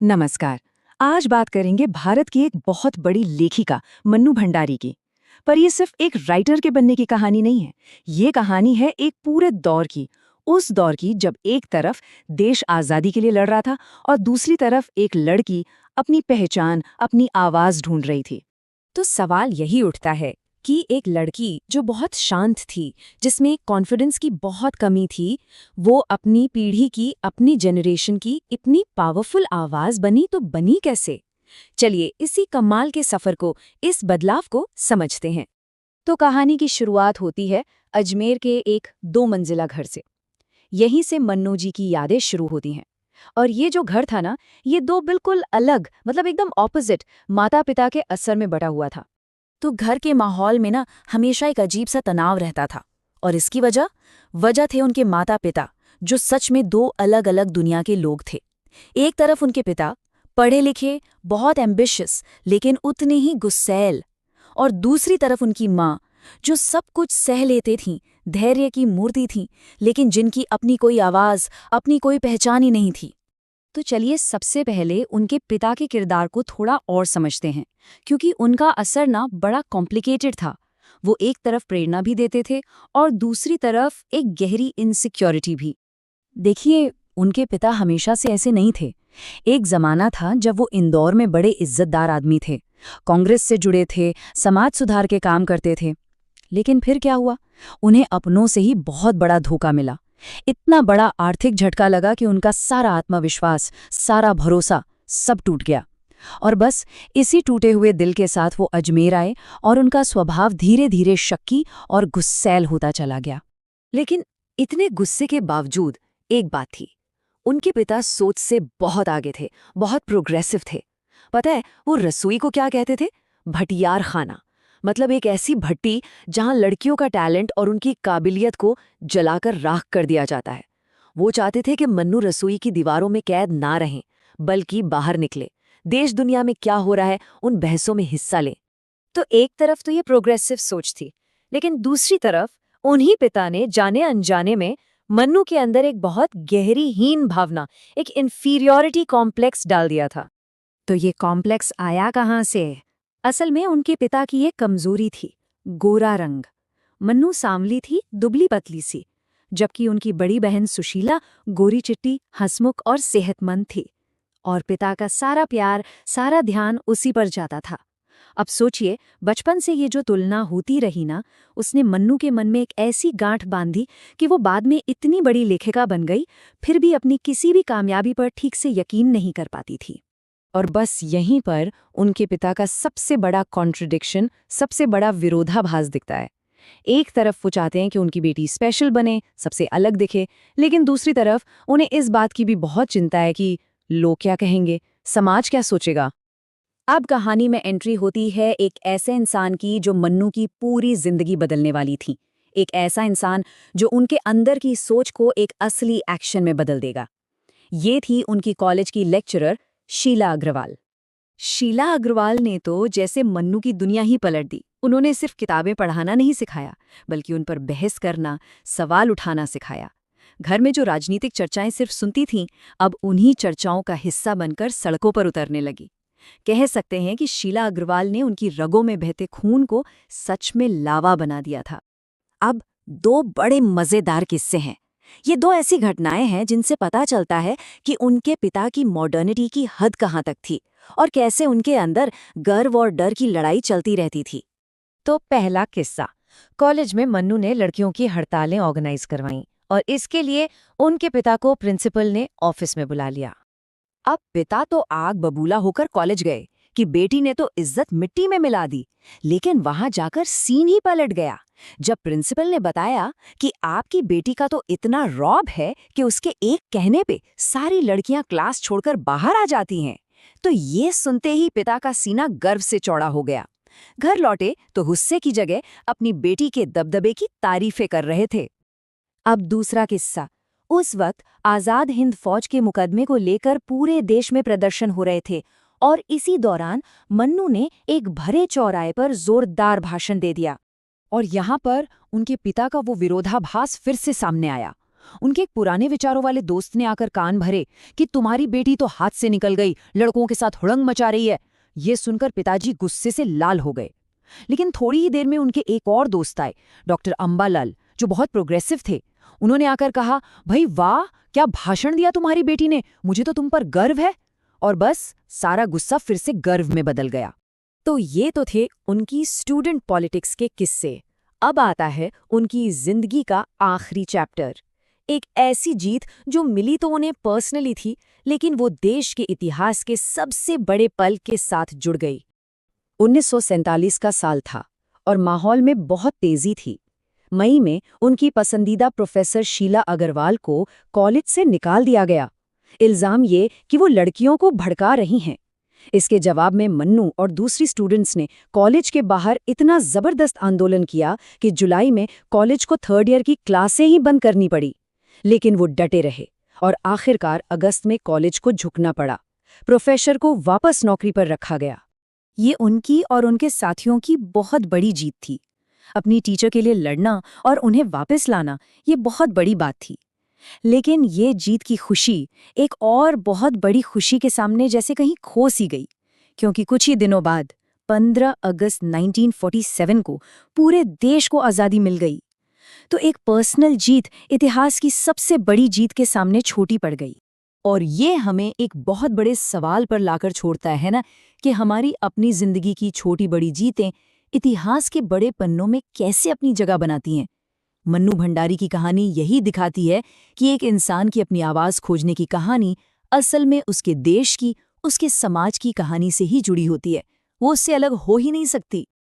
नमस्कार। आज बात करेंगे भारत की एक बहुत बड़ी लेखिका मन्नू भंडारी की। पर ये सिर्फ एक राइटर के बनने की कहानी नहीं है। ये कहानी है एक पूरे दौर की। उस दौर की जब एक तरफ देश आज़ादी के लिए लड़ रहा था और दूसरी तरफ एक लड़की अपनी पहचान, अपनी आवाज़ ढूंढ रही थी। तो सवाल यही उठता है कि एक लड़की जो बहुत शांत थी, जिसमें कॉन्फिडेंस की बहुत कमी थी, वो अपनी पीढ़ी की, अपनी जनरेशन की इतनी पावरफुल आवाज बनी तो बनी कैसे? चलिए इसी कमाल के सफर को, इस बदलाव को समझते हैं। तो कहानी की शुरुआत होती है अजमेर के एक 2 मंजिला घर से। यहीं से मन्नू जी की यादें शुरू होती हैं। और ये जो घर था ना, ये दो बिल्कुल अलग, मतलब एकदम ऑपोजिट माता पिता के असर में बटा हुआ था। तो घर के माहौल में ना हमेशा एक अजीब सा तनाव रहता था। और इसकी वजह थे उनके माता पिता, जो सच में दो अलग अलग दुनिया के लोग थे। एक तरफ उनके पिता पढ़े लिखे, बहुत एम्बिशियस, लेकिन उतने ही गुस्सैल। और दूसरी तरफ उनकी माँ, जो सब कुछ सह लेते थीं, धैर्य की मूर्ति थीं, लेकिन जिनकी अपनी कोई आवाज, अपनी कोई पहचान ही नहीं थी। तो चलिए सबसे पहले उनके पिता के किरदार को थोड़ा और समझते हैं, क्योंकि उनका असर ना बड़ा कॉम्प्लिकेटेड था। वो एक तरफ प्रेरणा भी देते थे और दूसरी तरफ एक गहरी इनसिक्योरिटी भी। देखिए, उनके पिता हमेशा से ऐसे नहीं थे। एक जमाना था जब वो इंदौर में बड़े इज्जतदार आदमी थे, कांग्रेस से जुड़े थे, समाज सुधार के काम करते थे। लेकिन फिर क्या हुआ? उन्हें अपनों से ही बहुत बड़ा धोखा मिला। इतना बड़ा आर्थिक झटका लगा कि उनका सारा आत्मविश्वास, सारा भरोसा सब टूट गया। और बस इसी टूटे हुए दिल के साथ वो अजमेर आए और उनका स्वभाव धीरे धीरे शक्की और गुस्सैल होता चला गया। लेकिन इतने गुस्से के बावजूद एक बात थी, उनके पिता सोच से बहुत आगे थे, बहुत प्रोग्रेसिव थे। पता है वो रसोई को क्या कहते थे? भटियार खाना। मतलब एक ऐसी भट्टी जहां लड़कियों का टैलेंट और उनकी काबिलियत को जलाकर राख कर दिया जाता है। वो चाहते थे कि मन्नू रसोई की दीवारों में कैद ना रहें, बल्कि बाहर निकले, देश दुनिया में क्या हो रहा है उन बहसों में हिस्सा लें। तो एक तरफ तो ये प्रोग्रेसिव सोच थी, लेकिन दूसरी तरफ उन्हीं पिता ने जाने अनजाने में मन्नू के अंदर एक बहुत गहरी हीन भावना, एक इन्फीरियॉरिटी कॉम्प्लेक्स डाल दिया था। तो ये कॉम्प्लेक्स आया कहाँ से? असल में उनके पिता की एक कमजोरी थी, गोरा रंग। मन्नू सांवली थी, दुबली पतली सी, जबकि उनकी बड़ी बहन सुशीला गोरी चिट्टी, हंसमुख और सेहतमंद थी। और पिता का सारा प्यार, सारा ध्यान उसी पर जाता था। अब सोचिए, बचपन से ये जो तुलना होती रही ना, उसने मन्नू के मन में एक ऐसी गांठ बांधी कि वो बाद में इतनी बड़ी लेखिका बन गई, फिर भी अपनी किसी भी कामयाबी पर ठीक से यकीन नहीं कर पाती थी। और बस यहीं पर उनके पिता का सबसे बड़ा कॉन्ट्रडिक्शन, सबसे बड़ा विरोधाभास दिखता है। एक तरफ वो चाहते हैं कि उनकी बेटी स्पेशल बने, सबसे अलग दिखे, लेकिन दूसरी तरफ उन्हें इस बात की भी बहुत चिंता है कि लोग क्या कहेंगे, समाज क्या सोचेगा। अब कहानी में एंट्री होती है एक ऐसे इंसान की जो मन्नू की पूरी जिंदगी बदलने वाली थी। एक ऐसा इंसान जो उनके अंदर की सोच को एक असली एक्शन में बदल देगा। ये थी उनकी कॉलेज की लेक्चरर शीला अग्रवाल। शीला अग्रवाल ने तो जैसे मन्नू की दुनिया ही पलट दी। उन्होंने सिर्फ किताबें पढ़ाना नहीं सिखाया, बल्कि उन पर बहस करना, सवाल उठाना सिखाया। घर में जो राजनीतिक चर्चाएं सिर्फ सुनती थीं, अब उन्हीं चर्चाओं का हिस्सा बनकर सड़कों पर उतरने लगी। कह सकते हैं कि शीला अग्रवाल ने उनकी रगों में बहते खून को सच में लावा बना दिया था। अब दो बड़े मजेदार किस्से हैं। ये दो ऐसी घटनाएं हैं जिनसे पता चलता है कि उनके पिता की मॉडर्निटी की हद कहाँ तक थी और कैसे उनके अंदर गर्व और डर की लड़ाई चलती रहती थी। तो पहला किस्सा, कॉलेज में मन्नू ने लड़कियों की हड़तालें ऑर्गेनाइज करवाईं और इसके लिए उनके पिता को प्रिंसिपल ने ऑफिस में बुला लिया। अब पिता तो आग बबूला होकर कॉलेज गए कि बेटी ने तो इज्जत मिट्टी में मिला दी, लेकिन वहां जाकर सीन ही पलट गया जब प्रिंसिपल ने बताया कि आपकी बेटी का तो इतना रौब है कि उसके एक कहने पे सारी लड़कियां क्लास छोड़कर बाहर आ जाती हैं। तो ये सुनते ही पिता का सीना गर्व से चौड़ा हो गया। घर लौटे तो गुस्से की जगह अपनी बेटी के दबदबे की तारीफें कर रहे थे। अब दूसरा किस्सा, उस वक्त आजाद हिंद फौज के मुकदमे को लेकर पूरे देश में प्रदर्शन हो रहे थे और इसी दौरान मन्नू ने एक भरे चौराहे पर जोरदार भाषण दे दिया। और यहाँ पर उनके पिता का वो विरोधाभास फिर से सामने आया। उनके एक पुराने विचारों वाले दोस्त ने आकर कान भरे कि तुम्हारी बेटी तो हाथ से निकल गई, लड़कों के साथ हुड़ंग मचा रही है। ये सुनकर पिताजी गुस्से से लाल हो गए। लेकिन थोड़ी ही देर में उनके एक और दोस्त आए, डॉक्टर अंबालाल, जो बहुत प्रोग्रेसिव थे। उन्होंने आकर कहा, भाई वाह, क्या भाषण दिया तुम्हारी बेटी ने, मुझे तो तुम पर गर्व है। और बस सारा गुस्सा फिर से गर्व में बदल गया। तो ये तो थे उनकी स्टूडेंट पॉलिटिक्स के किस्से। अब आता है उनकी जिंदगी का आखिरी चैप्टर, एक ऐसी जीत जो मिली तो उन्हें पर्सनली थी, लेकिन वो देश के इतिहास के सबसे बड़े पल के साथ जुड़ गई। 1947 का साल था और माहौल में बहुत तेजी थी। मई में उनकी पसंदीदा प्रोफेसर शीला अग्रवाल को कॉलेज से निकाल दिया गया। इल्जाम ये कि वो लड़कियों को भड़का रही हैं। इसके जवाब में मन्नू और दूसरी स्टूडेंट्स ने कॉलेज के बाहर इतना जबरदस्त आंदोलन किया कि जुलाई में कॉलेज को 3rd ईयर की क्लासें ही बंद करनी पड़ी। लेकिन वो डटे रहे और आखिरकार अगस्त में कॉलेज को झुकना पड़ा। प्रोफेसर को वापस नौकरी पर रखा गया। ये उनकी और उनके साथियों की बहुत बड़ी जीत थी। अपनी टीचर के लिए लड़ना और उन्हें वापस लाना, ये बहुत बड़ी बात थी। लेकिन ये जीत की खुशी एक और बहुत बड़ी खुशी के सामने जैसे कहीं खो सी गई, क्योंकि कुछ ही दिनों बाद 15 अगस्त 1947 को पूरे देश को आज़ादी मिल गई। तो एक पर्सनल जीत इतिहास की सबसे बड़ी जीत के सामने छोटी पड़ गई। और ये हमें एक बहुत बड़े सवाल पर लाकर छोड़ता है ना, कि हमारी अपनी जिंदगी की छोटी बड़ी जीतें इतिहास के बड़े पन्नों में कैसे अपनी जगह बनाती हैं। मन्नू भंडारी की कहानी यही दिखाती है कि एक इंसान की अपनी आवाज़ खोजने की कहानी असल में उसके देश की, उसके समाज की कहानी से ही जुड़ी होती है। वो उससे अलग हो ही नहीं सकती।